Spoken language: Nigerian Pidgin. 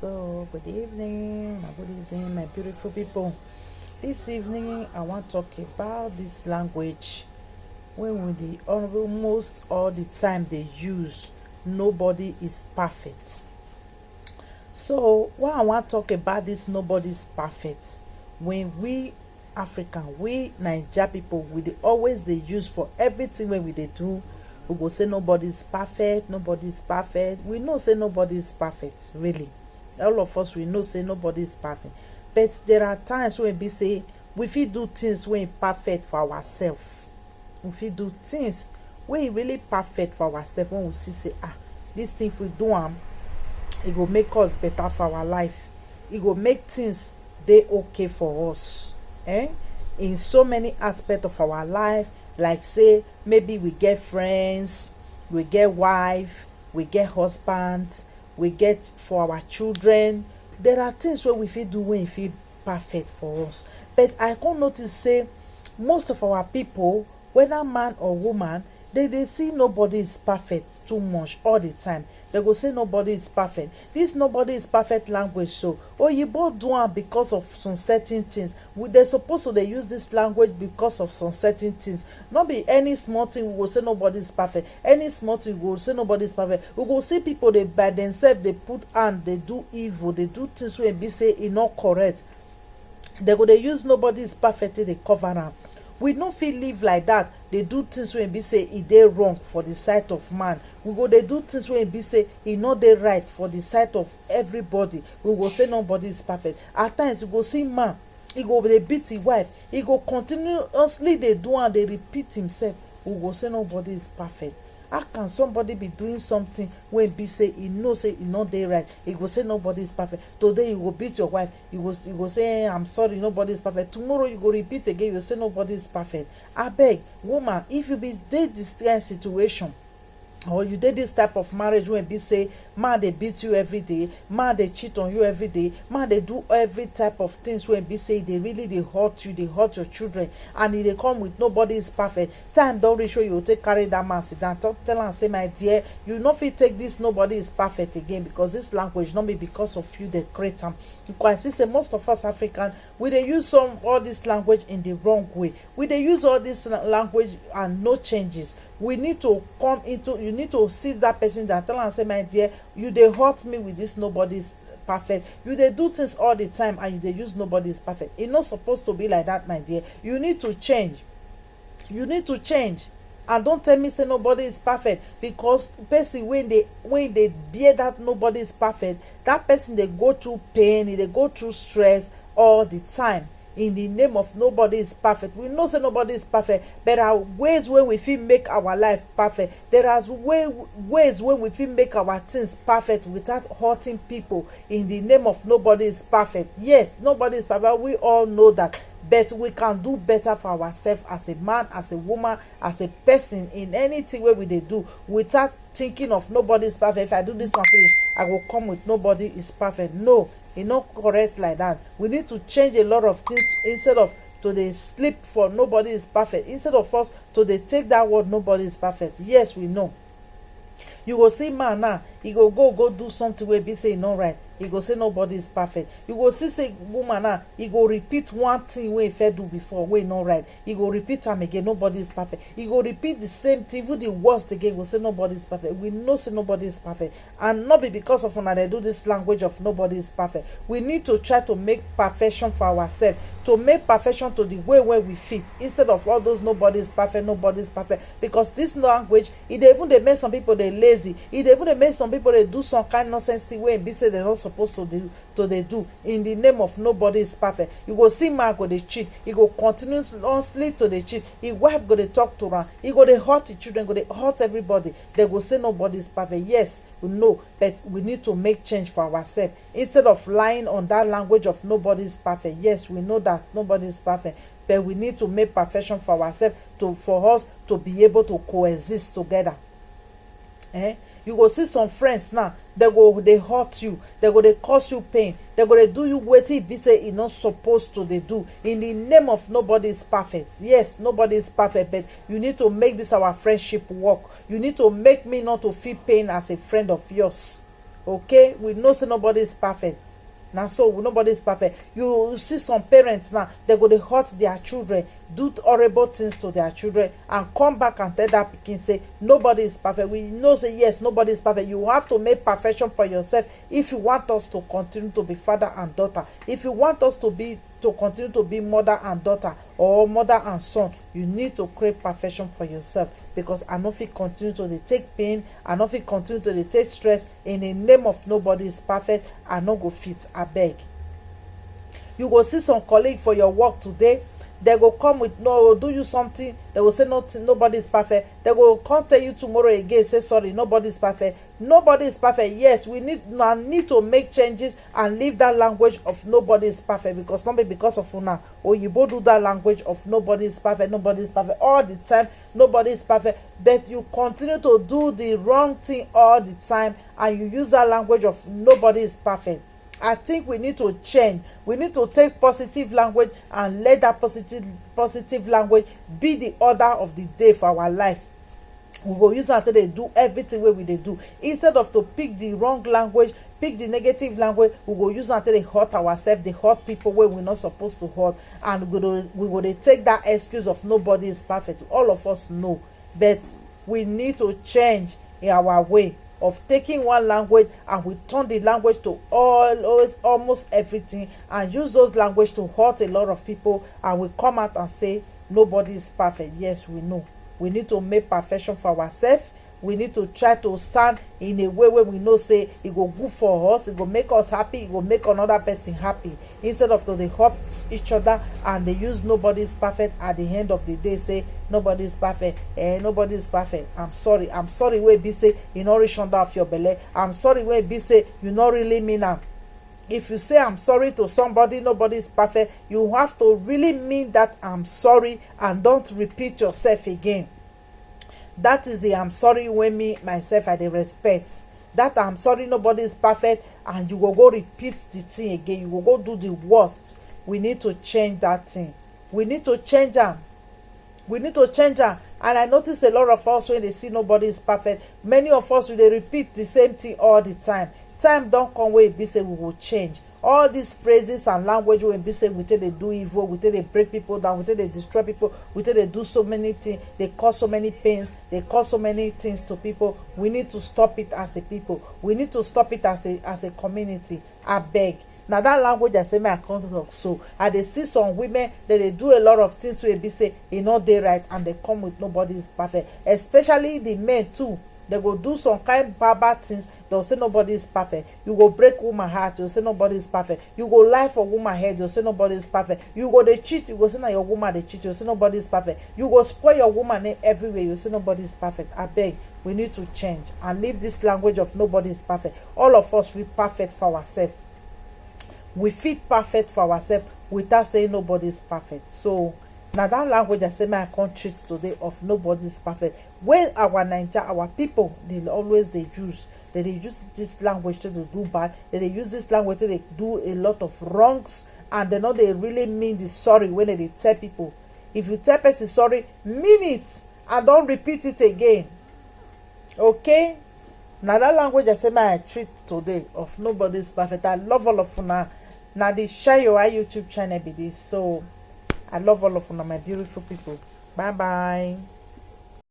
So, good evening, my beautiful people. This evening, I want to talk about this language when we the almost all the time they use. Nobody is perfect. So, why I want to talk about this, nobody is perfect. When we African, we Niger people, we dey always they use for everything when we they do. We go say nobody is perfect, nobody is perfect. We know say nobody is perfect, really. All of us we know say nobody is perfect, but there are times when we say we fit do things when perfect for ourselves. We fit do things when really perfect for ourselves, when we see say this thing, if we do am, it go make us better for our life. It go make things dey okay for us, in so many aspects of our life. Like say maybe we get friends, we get wife, we get husband, we get for our children. There are things wey we fit do when e fit perfect for us, but I come notice say most of our people, whether man or woman, they see nobody is perfect too much all the time. They go say nobody is perfect. This nobody is perfect language, so oyibo do am because of some certain things. They supposed to dey use this language because of some certain things. Not be any small thing we go say nobody is perfect. Any small thing we go say nobody is perfect. We go see people they by themselves, they put hand, they do evil, they do things wey be say e not correct. They go they use nobody is perfect till they cover am. We no fit live like that. They do things wey be say e dey wrong for the sight of man. We go dey do things wey be say e no dey right for the sight of everybody. We go say nobody is perfect. At times you go see man, he go dey beat his wife, he go continuously dey do and dey repeat himself. We go say nobody is perfect. How can somebody be doing something when be say he know say e no dey right? He go say nobody is perfect. Today you go beat your wife, you go say I'm sorry, nobody is perfect. Tomorrow you go repeat again, you say nobody is perfect. Abeg, woman, if you be dey this kind situation, or you did this type of marriage when be say man they beat you every day, man they cheat on you every day, man they do every type of things when be say they really they hurt you, they hurt your children, and if they come with nobody is perfect, time don't reach where you take carry that man sit down, tell am say my dear, you not fit take this nobody is perfect again, because this language not be because of you they create am. You can see say most of us African, we they use all this language in the wrong way. We they use all this language and no changes. We need to come into, you need to see that person that tell and say my dear, you they hurt me with this nobody is perfect. You they do things all the time and you they use nobody is perfect. It's not supposed to be like that, my dear. You need to change. You need to change. And don't tell me say nobody is perfect, because person when they bear that nobody is perfect, that person they go through pain, they go through stress all the time. In the name of nobody is perfect. We know say nobody is perfect. There are ways when we feel make our life perfect. There are ways when we feel make our things perfect without hurting people. In the name of nobody is perfect. Yes, nobody is perfect. We all know that. But we can do better for ourselves as a man, as a woman, as a person, in anything where we they do, without thinking of nobody is perfect. If I do this one finish, I will come with nobody is perfect. No, it's not correct like that. We need to change a lot of things. Instead of to they sleep for nobody is perfect, instead of us to they take that word nobody is perfect. Yes, we know. You go see man now, he go do something where be say no right, he go say nobody is perfect. You go see say woman now, he go repeat one thing wey he do before wey no right, he go repeat am again, nobody is perfect. He go repeat the same thing, even the worst again, go say nobody is perfect. We know say nobody is perfect, and not be because of una they do this language of nobody is perfect. We need to try to make perfection for ourselves, to make perfection to the way where we fit, instead of all those nobody is perfect, nobody is perfect. Because this language, it even they make some people they lazy, it even they make some people they do some kind of nonsense thing where be say they're not supposed to do in the name of nobody is perfect. You go see man go they cheat, he go continuously to the cheat, his wife go they talk to her, he go they hurt the children, go they hurt everybody. They go say nobody is perfect. Yes, we know, but we need to make change for ourselves, instead of lying on that language of nobody is perfect. Yes, we know that nobody is perfect, but we need to make perfection for ourselves, for us to be able to coexist together. You go see some friends now, they hurt you, they cause you pain, they go they do you wetin be say e not supposed to they do, in the name of nobody is perfect. Yes, nobody is perfect, but you need to make this our friendship work. You need to make me not to feel pain as a friend of yours. Okay, we know say nobody is perfect. Now so nobody is perfect. You see some parents now, they go dey hurt their children, do horrible things to their children, and come back and tell that pikin say nobody is perfect. We know say yes, nobody is perfect. You have to make perfection for yourself if you want us to continue to be father and daughter. If you want us to continue to be mother and daughter, or mother and son, you need to create perfection for yourself. Because I no fit continue to dey take pain, I no fit continue to dey take stress in the name of nobody is perfect. I no go fit, abeg. You go see some colleague for your work today, they go come with no, do you something, they go say nothing, nobody is perfect. They go come tell you tomorrow again, say sorry, nobody is perfect. Nobody is perfect. Yes, we need to make changes and leave that language of nobody is perfect, because not be because of una oyibo do that language of nobody is perfect, nobody is perfect all the time, nobody is perfect. But you continue to do the wrong thing all the time, and you use that language of nobody is perfect. I think we need to change. We need to take positive language and let that positive language be the order of the day for our life. We go use am until they do everything wey we dey do, instead of to pick the wrong language, pick the negative language. We go use am until they hurt ourselves, they hurt people wey we not supposed to hurt, and we go dey take that excuse of nobody is perfect. All of us know, but we need to change in our way of taking one language, and we turn the language to always almost everything, and use those language to hurt a lot of people, and we come out and say nobody is perfect. Yes, we know. We need to make perfection for ourselves. We need to try to stand in a way where we know say it go good for us, it go make us happy, it go make another person happy, instead of to they hurt each other and they use nobody is perfect. At the end of the day, say nobody is perfect, nobody is perfect. I'm sorry wey be say you no reach under of your belly. I'm sorry wey be say you not really mean am. If you say I'm sorry to somebody, nobody is perfect, you have to really mean that I'm sorry, and don't repeat yourself again. That is the I'm sorry when me myself I dey respect. That I'm sorry nobody is perfect, and you go repeat the thing again, you go do the worst. We need to change that thing. We need to change am. And I notice a lot of us, when they see nobody is perfect, many of us will dey repeat the same thing all the time. Time don come wey be say we will change. All these praises and language wey be say we take dey do evil, we take dey break people down, we take dey destroy people, we take dey do so many things, they cause so many pains, they cause so many things to people. We need to stop it as a people. We need to stop it as a community. Abeg. Now that language I say me I can't talk. So I dey see some women that they do a lot of things wey be say e no dey right, and they come with nobody is perfect. Especially the men too. They go do some kind bad things, they'll say nobody is perfect. You go break woman heart, you'll say nobody is perfect. You go lie for woman head, you'll say nobody is perfect. You go they cheat, you go say na your woman they cheat, you'll say nobody is perfect. You go spoil your woman name everywhere, you'll say nobody is perfect. I beg, we need to change and leave this language of nobody is perfect. All of us we perfect for ourselves. We fit perfect for ourselves without saying nobody is perfect. So now that language I say my country today of nobody is perfect. When our Nigeria, our people, they always they use this language to do bad. They use this language to they do a lot of wrongs, and they know they really mean the sorry when they tell people. If you tell person sorry, mean it and don't repeat it again. Okay? Now that language I say my treat today of nobody is perfect. I love all of una. Now the share your YouTube channel be this. So I love all of you, my beautiful people. Bye bye.